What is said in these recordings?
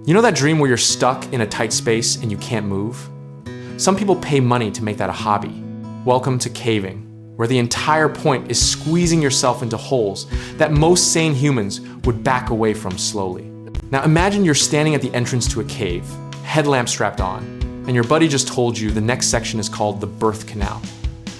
You know that dream where you're stuck in a tight space and you can't move? Some people pay money to make that a hobby. Welcome to caving, where the entire point is squeezing yourself into holes that most sane humans would back away from slowly. Now imagine you're standing at the entrance to a cave, headlamp strapped on, and your buddy just told you the next section is called the Birth Canal.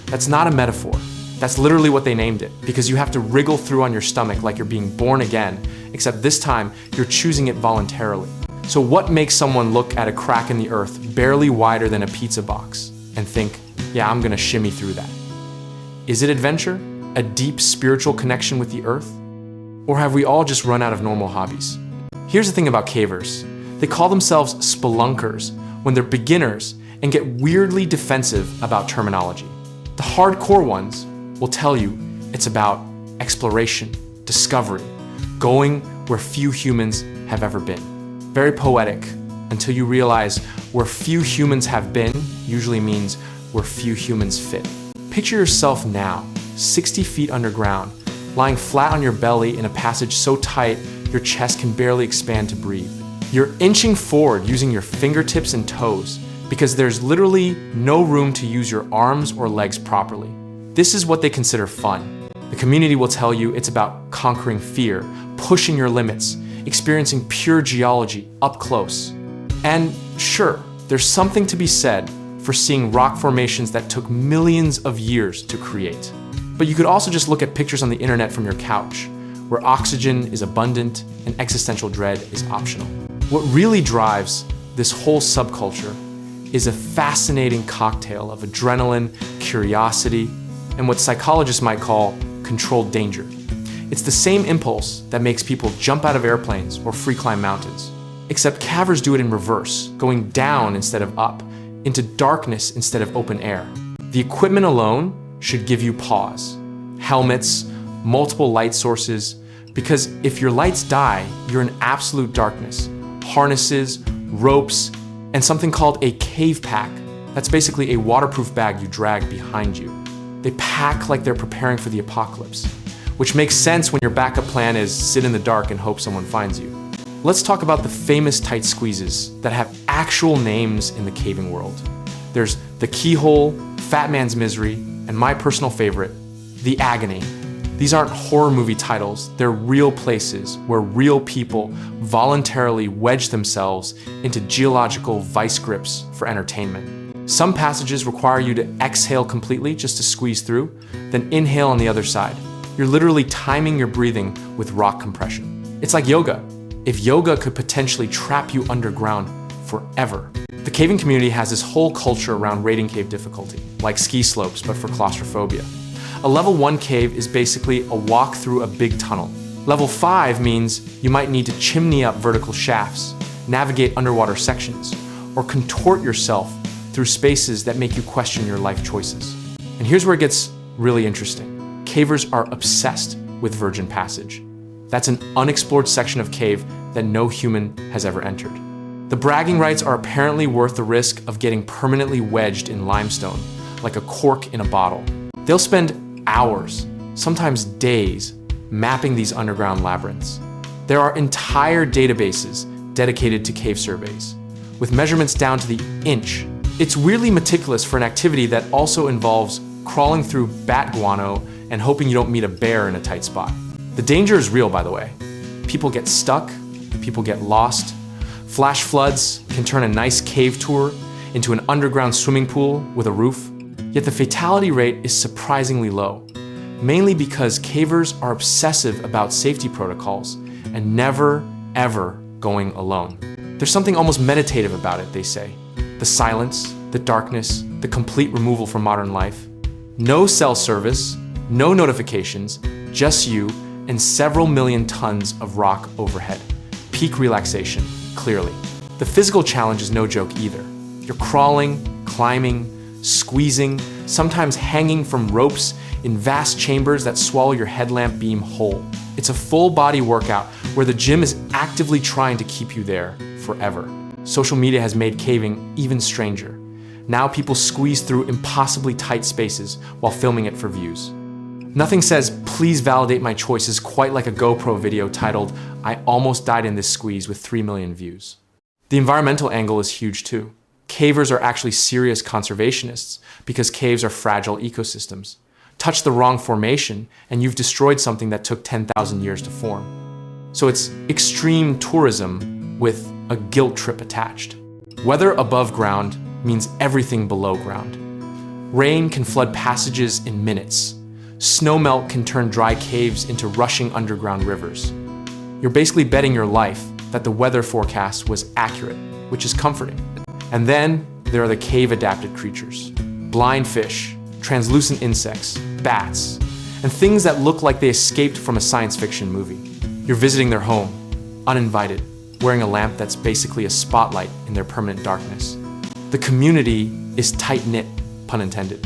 That's not a metaphor. That's literally what they named it, because you have to wriggle through on your stomach like you're being born again, except this time you're choosing it voluntarily. So what makes someone look at a crack in the earth barely wider than a pizza box and think, yeah, I'm gonna shimmy through that? Is it adventure? A deep spiritual connection with the earth? Or have we all just run out of normal hobbies? Here's the thing about cavers. They call themselves spelunkers when they're beginners and get weirdly defensive about terminology. The hardcore ones will tell you it's about exploration, discovery, going where few humans have ever been. Very poetic, until you realize where few humans have been usually means where few humans fit. Picture yourself now, 60 feet underground, lying flat on your belly in a passage so tight your chest can barely expand to breathe. You're inching forward using your fingertips and toes because there's literally no room to use your arms or legs properly. This is what they consider fun. The community will tell you it's about conquering fear, pushing your limits, experiencing pure geology up close. And sure, there's something to be said for seeing rock formations that took millions of years to create. But you could also just look at pictures on the internet from your couch, where oxygen is abundant and existential dread is optional. What really drives this whole subculture is a fascinating cocktail of adrenaline, curiosity, and what psychologists might call controlled danger. It's the same impulse that makes people jump out of airplanes or free climb mountains. Except cavers do it in reverse, going down instead of up, into darkness instead of open air. The equipment alone should give you pause. Helmets, multiple light sources, because if your lights die, you're in absolute darkness. Harnesses, ropes, and something called a cave pack. That's basically a waterproof bag you drag behind you. They pack like they're preparing for the apocalypse, which makes sense when your backup plan is sit in the dark and hope someone finds you. Let's talk about the famous tight squeezes that have actual names in the caving world. There's the Keyhole, Fat Man's Misery, and my personal favorite, the Agony. These aren't horror movie titles, they're real places where real people voluntarily wedge themselves into geological vice grips for entertainment. Some passages require you to exhale completely just to squeeze through, then inhale on the other side. You're literally timing your breathing with rock compression. It's like yoga. If yoga could potentially trap you underground forever. The caving community has this whole culture around rating cave difficulty, like ski slopes, but for claustrophobia. A level 1 cave is basically a walk through a big tunnel. Level 5 means you might need to chimney up vertical shafts, navigate underwater sections, or contort yourself through spaces that make you question your life choices. And here's where it gets really interesting. Cavers are obsessed with virgin passage. That's an unexplored section of cave that no human has ever entered. The bragging rights are apparently worth the risk of getting permanently wedged in limestone, like a cork in a bottle. They'll spend hours, sometimes days, mapping these underground labyrinths. There are entire databases dedicated to cave surveys, with measurements down to the inch. It's weirdly meticulous for an activity that also involves crawling through bat guano and hoping you don't meet a bear in a tight spot. The danger is real, by the way. People get stuck, people get lost. Flash floods can turn a nice cave tour into an underground swimming pool with a roof. Yet the fatality rate is surprisingly low, mainly because cavers are obsessive about safety protocols and never, ever going alone. There's something almost meditative about it, they say. The silence, the darkness, the complete removal from modern life. No cell service, no notifications, just you and several million tons of rock overhead. Peak relaxation, clearly. The physical challenge is no joke either. You're crawling, climbing, squeezing, sometimes hanging from ropes in vast chambers that swallow your headlamp beam whole. It's a full body workout where the gym is actively trying to keep you there forever. Social media has made caving even stranger. Now people squeeze through impossibly tight spaces while filming it for views. Nothing says, please validate my choices quite like a GoPro video titled, I almost died in this squeeze with 3 million views. The environmental angle is huge too. Cavers are actually serious conservationists because caves are fragile ecosystems. Touch the wrong formation and you've destroyed something that took 10,000 years to form. So it's extreme tourism with a guilt trip attached. Weather above ground means everything below ground. Rain can flood passages in minutes. Snowmelt can turn dry caves into rushing underground rivers. You're basically betting your life that the weather forecast was accurate, which is comforting. And then there are the cave-adapted creatures. Blind fish, translucent insects, bats, and things that look like they escaped from a science fiction movie. You're visiting their home, uninvited, wearing a lamp that's basically a spotlight in their permanent darkness. The community is tight-knit, pun intended.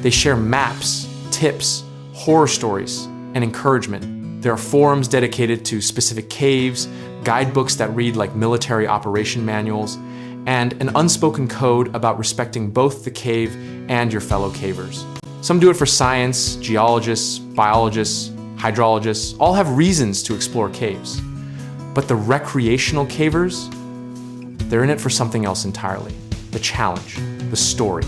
They share maps, tips, horror stories, and encouragement. There are forums dedicated to specific caves, guidebooks that read like military operation manuals, and an unspoken code about respecting both the cave and your fellow cavers. Some do it for science, geologists, biologists, hydrologists, all have reasons to explore caves. But the recreational cavers, they're in it for something else entirely. The challenge, the story,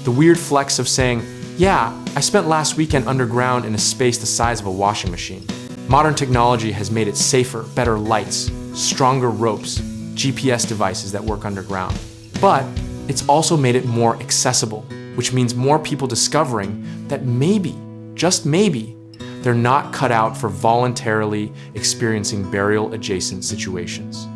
the weird flex of saying, yeah, I spent last weekend underground in a space the size of a washing machine. Modern technology has made it safer, better lights, stronger ropes, GPS devices that work underground. But it's also made it more accessible, which means more people discovering that maybe, just maybe, they're not cut out for voluntarily experiencing burial-adjacent situations.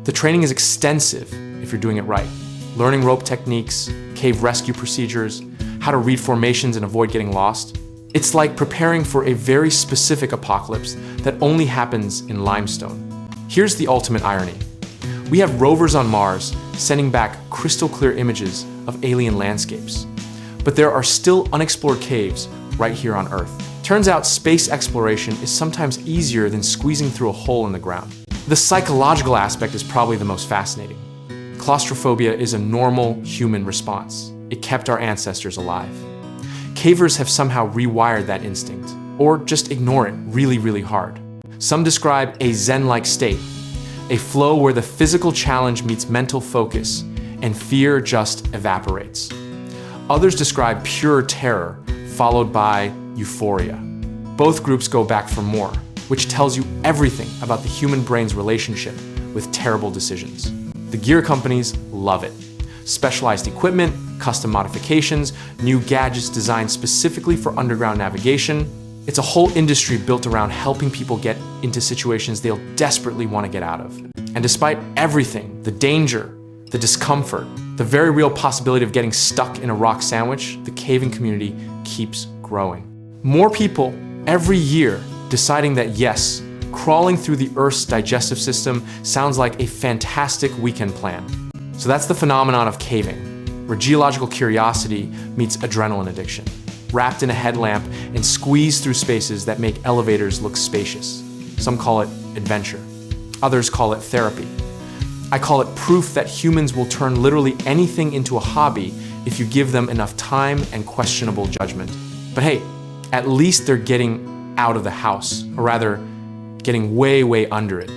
The training is extensive if you're doing it right. Learning rope techniques, cave rescue procedures, how to read formations and avoid getting lost. It's like preparing for a very specific apocalypse that only happens in limestone. Here's the ultimate irony. We have rovers on Mars sending back crystal clear images of alien landscapes. But there are still unexplored caves right here on Earth. Turns out space exploration is sometimes easier than squeezing through a hole in the ground. The psychological aspect is probably the most fascinating. Claustrophobia is a normal human response. It kept our ancestors alive. Cavers have somehow rewired that instinct, or just ignore it really, really hard. Some describe a zen-like state, a flow where the physical challenge meets mental focus and fear just evaporates. Others describe pure terror, followed by euphoria. Both groups go back for more, which tells you everything about the human brain's relationship with terrible decisions. The gear companies love it. Specialized equipment, custom modifications, new gadgets designed specifically for underground navigation. It's a whole industry built around helping people get into situations they'll desperately want to get out of. And despite everything, the danger, the discomfort, the very real possibility of getting stuck in a rock sandwich, the caving community keeps growing. More people every year deciding that yes, crawling through the Earth's digestive system sounds like a fantastic weekend plan. So that's the phenomenon of caving, where geological curiosity meets adrenaline addiction, wrapped in a headlamp and squeezed through spaces that make elevators look spacious. Some call it adventure. Others call it therapy. I call it proof that humans will turn literally anything into a hobby if you give them enough time and questionable judgment. But hey, at least they're getting out of the house, or rather, getting way, way under it.